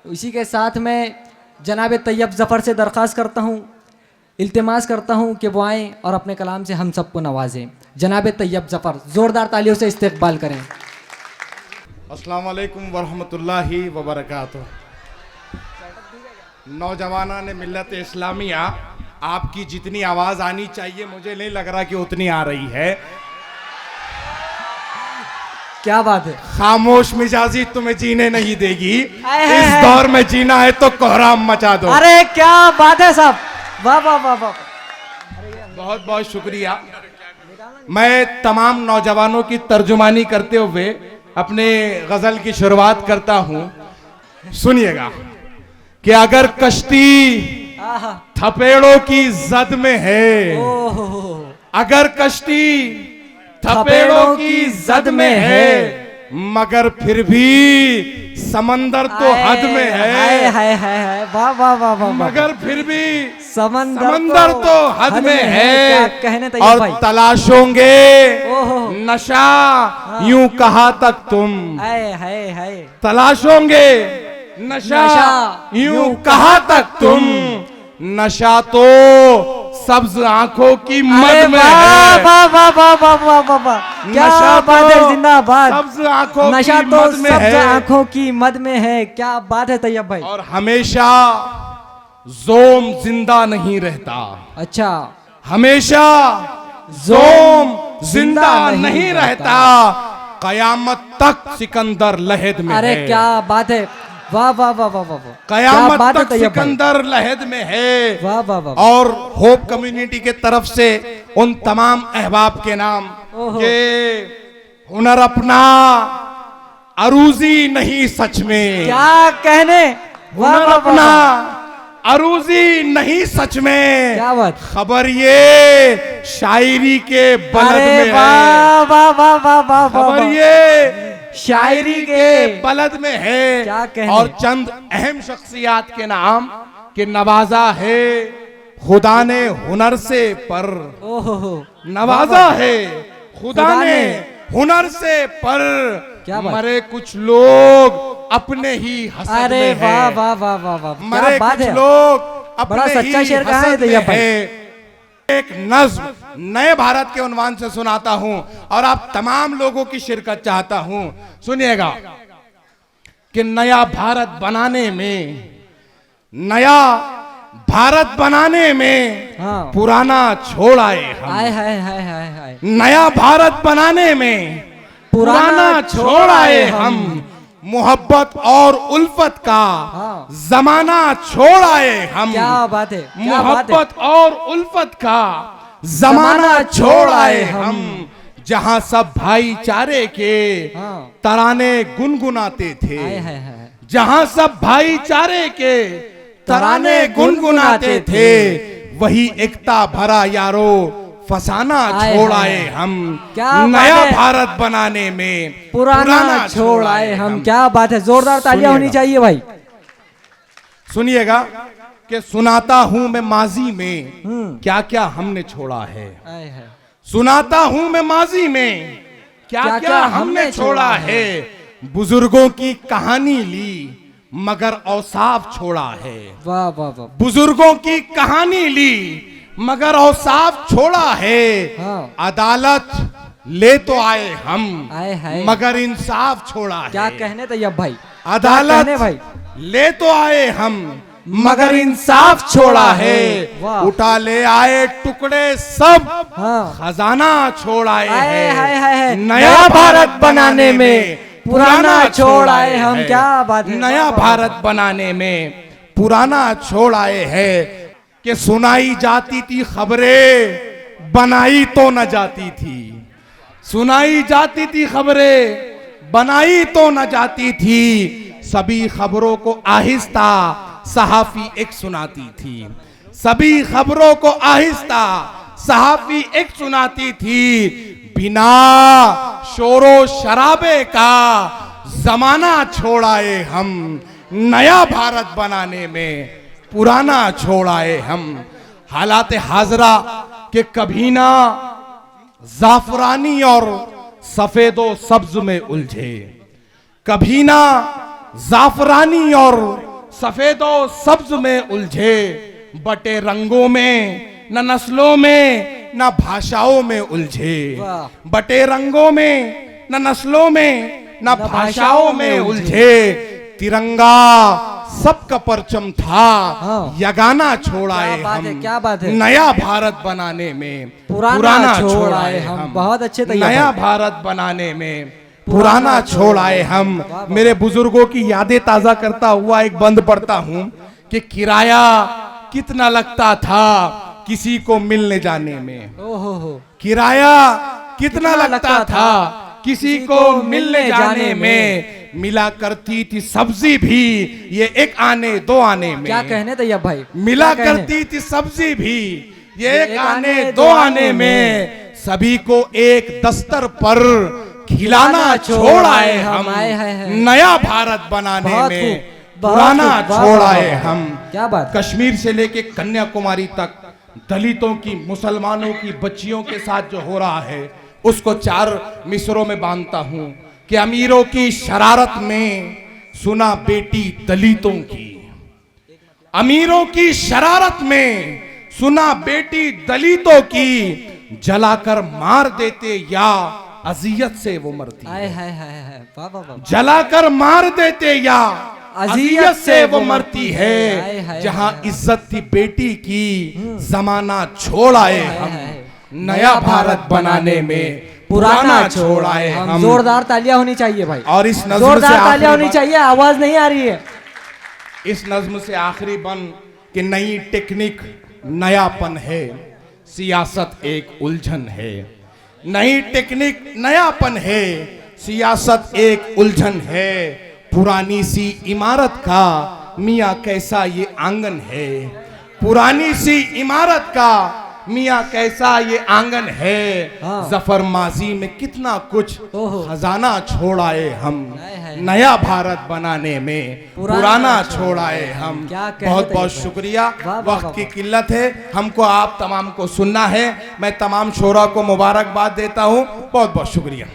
इसी के साथ मैं जनाब तैयब ज़फ़र से दरख्वास्त करता हूँ, इल्तिमास करता हूँ कि वो आएँ और अपने कलाम से हम सबको नवाजें। जनाब तैयब ज़फ़र, ज़ोरदार तालियों से इस्तकबाल करें। अस्सलाम वालेकुम वरहमतुल्लाहि वबरकातुह। नौजवाना ने मिल्लत इस्लामिया, आपकी जितनी आवाज़ आनी चाहिए मुझे नहीं लग रहा कि उतनी आ रही है। क्या बात है। खामोश मिजाजी तुम्हें जीने नहीं देगी। है। इस दौर में जीना है तो कोहराम मचा दो। अरे क्या बात है साहब, वाह वाह वाह वाह। बहुत बहुत शुक्रिया। मैं तमाम नौजवानों की तर्जुमानी करते हुए अपने गजल की शुरुआत करता हूं। सुनिएगा कि अगर कश्ती थपेड़ों की जद में है, अगर कश्ती थपेड़ों की जद में है, मगर फिर भी समंदर तो हद में है। वाह वाह वाह वाह। मगर फिर भी समंदर तो हद में है। क्या कहने तैयब और भाई। तलाशोंगे नशा यूं कहा तक तुम, तलाशोंगे नशा यूं कहा तक तुम, नशा तो सब्ज आंखों की मद में है। वाह वाह वाह वाह वाह वाह वाह। क्या बात है, जिंदाबाद। सब्ज आंखों नशा की तो मद में सब्ज है। आंखों की मद में है। क्या बात है तैयब भाई। और हमेशा जोम जिंदा नहीं रहता। अच्छा, हमेशा जोम जिंदा नहीं रहता। कयामत तक सिकंदर लहद में अरे है। क्या बात है, वाह वाह वाह वाह वाह। कयामत तक सिकंदर लहद में है। वाह वाह वाह। और होप कम्युनिटी के तरफ से उन तमाम अहबाब के नाम के हुनर अपना अरूजी नहीं सच में, क्या कहने, हुनर अपना अरूजी नहीं सच में। क्या बात। खबर ये शायरी के बलद में है। वाह वाह वाह वाह वाह। खबर ये शायरी के बलद में है। क्या कहने। और चंद अहम शख्सियात के नाम के नवाजा है खुदा ने हुनर से, पर नवाजा है खुदा ने हुनर से, पर मरे कुछ लोग अपने ही हसद में है। अरे वाह वाह वाह वाह वाह। मरे कुछ लोग अपने सच्चा ही शेर कहाँ हसद है में है। एक नज्म नए भारत के उन्वान से सुनाता हूं और आप तमाम लोगों की शिरकत चाहता हूं। सुनिएगा कि नया भारत बनाने में, नया भारत बनाने में पुराना छोड़ आए हम। हाय। नया भारत बनाने में पुराना छोड़ आए हम। मोहब्बत और उल्फत का जमाना छोड़ आए हम। क्या बात है। मोहब्बत और उल्फत का जमाना छोड़ आए हम। जहां सब भाईचारे के तराने गुनगुनाते थे, जहां सब भाईचारे के तराने गुनगुनाते थे, वही एकता भरा यारो फसाना छोड़ आए हम। नया भारत बनाने में पुराना छोड़ आए हम। क्या बात है, जोरदार तालियां होनी चाहिए भाई। सुनिएगा कि सुनाता हूं मैं माजी में क्या क्या हमने छोड़ा है। सुनाता हूं मैं माजी में क्या क्या हमने छोड़ा है। बुजुर्गों की कहानी ली मगर औसाफ छोड़ा है। वाह वाह वाह। बुजुर्गों की कहानी ली मगर औसाफ छोड़ा है। अदालत ले तो आए हम मगर इंसाफ छोड़ा है। क्या कहने तैयब भाई। अदालत भाई ले तो आए हम मगर इंसाफ छोड़ा है। उठा ले आए टुकड़े सब खजाना छोड़ आए हैं। नया भारत बनाने में पुराना छोड़ आए हम। क्या बात है। नया भारत बनाने में पुराना छोड़ आए हैं। कि सुनाई जाती थी खबरें बनाई तो न जाती थी। सुनाई जाती थी खबरें बनाई तो न जाती थी। सभी खबरों को आहिस्ता सहाफी एक सुनाती थी। सभी खबरों को आहिस्ता सहाफी एक सुनाती थी। बिना शोरो शराबे का जमाना छोड़ आए हम। नया भारत बनाने में पुराना छोड़ आए हम। हालात हाजरा के कभी ना जाफरानी और सफेदो सब्ज में उलझे, कभी ना जाफरानी और सफेदो सब्ज में उलझे, बटे रंगों में न नस्लों में न भाषाओं में उलझे, बटे रंगों में न नस्लों में न भाषाओं में उलझे। तिरंगा सबका परचम था, यगाना छोड़ाए हम, क्या बात है, नया भारत बनाने में पुराना छोड़ाए हम। बहुत अच्छे, नया भारत बनाने में पुराना छोड़ाए हम। मेरे बुजुर्गों की यादें ताजा करता हुआ एक बंद पढ़ता हूँ कि किराया कितना लगता था किसी को मिलने जाने में। किराया कितना लगता था किसी को मिलने जाने में, मिला करती थी सब्जी भी ये एक आने दो आने में। क्या कहने तैयब भाई, मिला करती थी सब्जी भी ये एक आने दो आने में, सभी को एक दस्तर पर खिलाना छोड़ आए हम, नया भारत बनाने में पुराना छोड़ आए हम। क्या बात। कश्मीर से लेके कन्याकुमारी तक दलितों की, मुसलमानों की बच्चियों के साथ जो हो रहा है उसको 4 मिसरों में बांधता हूं कि अमीरों की शरारत में सुना बेटी दलितों की, अमीरों की शरारत में सुना बेटी दलितों की, जलाकर मार देते या अजियत से वो मरती है, जलाकर मार देते या अजियत से वो मरती है। जहां इज्जत थी बेटी की जमाना छोड़ आए हम, नया भारत बनाने में पुराना छोड़ आए हम। जोरदार तालियां होनी चाहिए भाई, और इस नज़्म जोरदार तालियां होनी चाहिए, आवाज नहीं आ रही है। इस नज़्म से आखिरी बन कि नई टेक्निक नयापन है, सियासत एक उलझन है। नई टेक्निक नयापन है, सियासत एक उलझन है। पुरानी सी इमारत का मियाँ कैसा ये आंगन है, पुरानी सी इमारत का मियाँ कैसा ये आंगन है। जफर माजी में कितना कुछ खजाना छोड़ आए हम, नया भारत बनाने में पुराना छोड़ आए हम। बहुत बहुत शुक्रिया। वक्त की किल्लत है, हमको आप तमाम को सुनना है। मैं तमाम शोरा को मुबारकबाद देता हूँ। बहुत बहुत शुक्रिया।